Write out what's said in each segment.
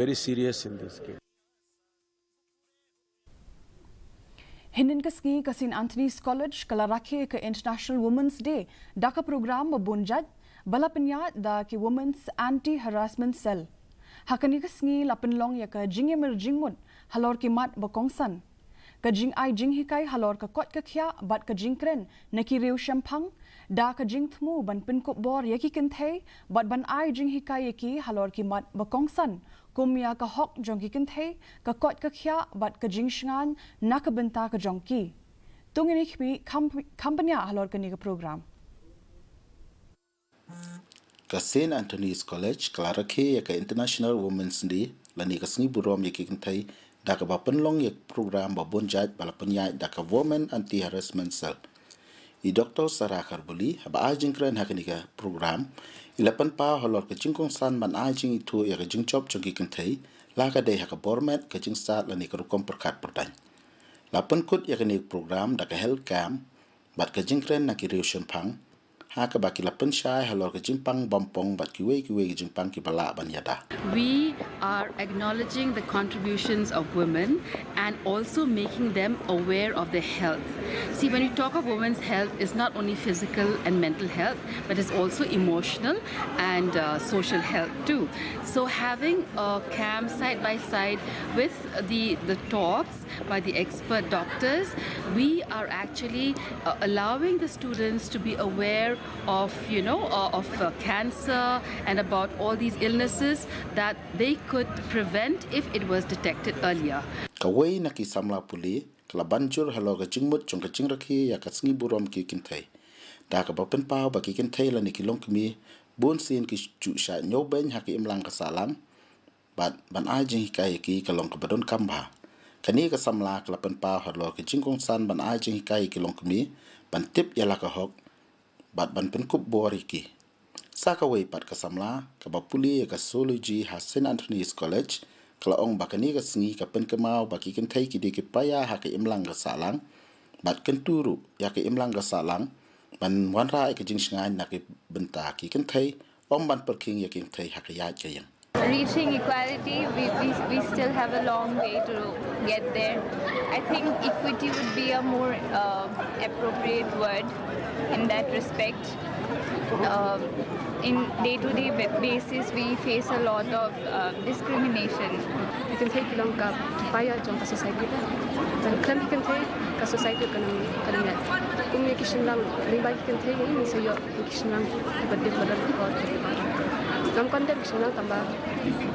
very serious in this case. Hinin ke Sngi ke St. Anthony's College ke Rakhe ke International Women's Day da ke program membunjat bala penyat da ke Women's Anti-Harassment Cell. Hakani ke Sngi la penlong ya ke jing emerjingmut halor ke mat bekongsan. Ke jing ai jing hikai halor ke kot ke khia bat ke jing kren neki riu shampang da ke jing thmu ban pinkop bor ya ki Kynthei bat ban ai jing hikai ya ki halor ke mat bekongsan. Kumia ka hok jongki Kynthei ka kot ka khia bat ka jing shngan na ka benta ka jongki tungini khbi company halor ka ni ka program ka St. Anthony's College ka Rakhe ka International Women's Day lani ka Sngi Burom ya Kynthei da ka ba penlong ya program ba bonjat bala penyai da ka Women Anti-Harassment Cell I Dr. Sarah Karbuli ba ajing kren hakani ka program ilapan pa halor ka jingkong san man ajing itu ya ka jingchop jongki Kynthei la ka dei ha ka bormet ka jing sat lani ka rukom perkat perdan lapan kut ya ka ni program da ka health camp bat ka jingkren na ki riu pang ha ka ba ki lapan shai halor ka jingpang bampong bat ki wei ki jingpang ki bala ban yada. We are acknowledging the contributions of women and also making them aware of their health. See, when we talk of women's health, it's not only physical and mental health, but it's also emotional and social health too. So having a camp side by side with the talks by the expert doctors, we are actually allowing the students to be aware of, cancer and about all these illnesses that they could prevent if it was detected earlier. Kawai na ki samla puli kala banjur halo ka jingmut jong ka jingrakhi ya ka Sngi Burom ki Kynthei da ka ba pen pau ba ki Kynthei la ni ki long kmi bun sin ki chu sha nyo ben ha ki imlang ka salang ban ai jing hikai ki ka long ka badon kamba kani ka samla kala pen pau halo ka jingkong san ban ai jing hikai ki long kmi ban tip ya la ka hok bat ban pen kup bori ki sakawai pat ka samla ka ba puli ka zoology ha St. Anthony's College kala ong bakani ka Sngi ka pen kemau baki Kynthei ki di ki paya ha ka imlang ka salang bat kenturu ya ka imlang ka salang ban wanra ka jing shngai na ki benta ki Kynthei om ban perking ya Kynthei ha ka ya yang. Reaching equality, we still have a long way to get there. I think equity would be a more appropriate word in that respect. In day-to-day basis, we face a lot of discrimination. Kynthei kilang ka paya jong ka society ta. Dan kan Kynthei ka society kanang kung may kishin lang limbay Kynthei ini sayo kishin lang badit badal ko. Nam konten kishin lang tamba.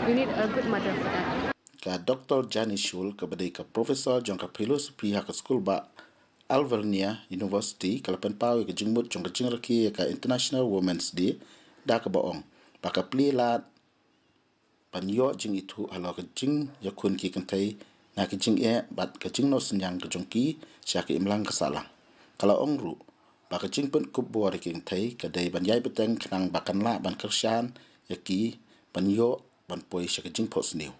We need a good mother for that. Ka Dr. Jani Shul ka badai ka professor jong ka philosophy ha ka school ba Alvernia University kalapan pau ka jingmut jong ka jingrakhi ka International Women's Day da ka baong baka pli la panyo jing itu halo ka jing yakun ki Kynthei na ki jing bat ka jing no senyang ka jongki sya ka imlang ka salang kala ongru baka jing pen kup bor ki Kynthei ka dai ban yai beteng kanang bakan la ban kershan yaki panyo ban poi sya ka jing pos new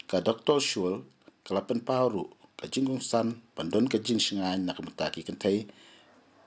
ka Dr. Shul kalapan pau ka jingong san bandon ka jing shngan na ka mutaki Kynthei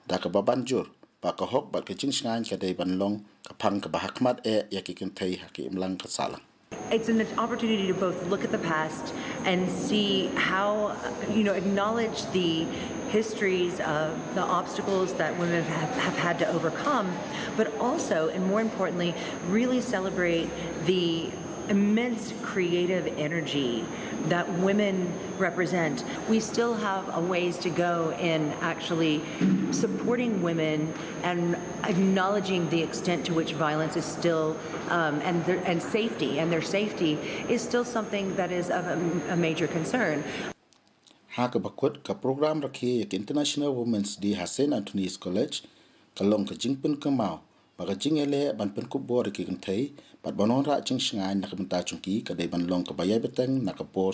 da ka babanjur ba ka hok ba ka jing shngan ka dai banlong ka phang ka bahakmat ya ki Kynthei ha ki imlang ka salang. It's an opportunity to both look at the past and see how, acknowledge the histories of the obstacles that women have had to overcome, but also, and more importantly, really celebrate the immense creative energy that women represent. We still have a ways to go in actually supporting women and acknowledging the extent to which violence is still and safety and their safety is still something that is of a major concern. Ha ka bakut ka program Rakhe ka International Women's Day ha St. Anthony's College kalong ka jingpen kemau baka jingele ban pen kup bor ki Kynthei bat banon ra jing shngai na ka benta chungki ka dai ban long ka bayai beteng na ka por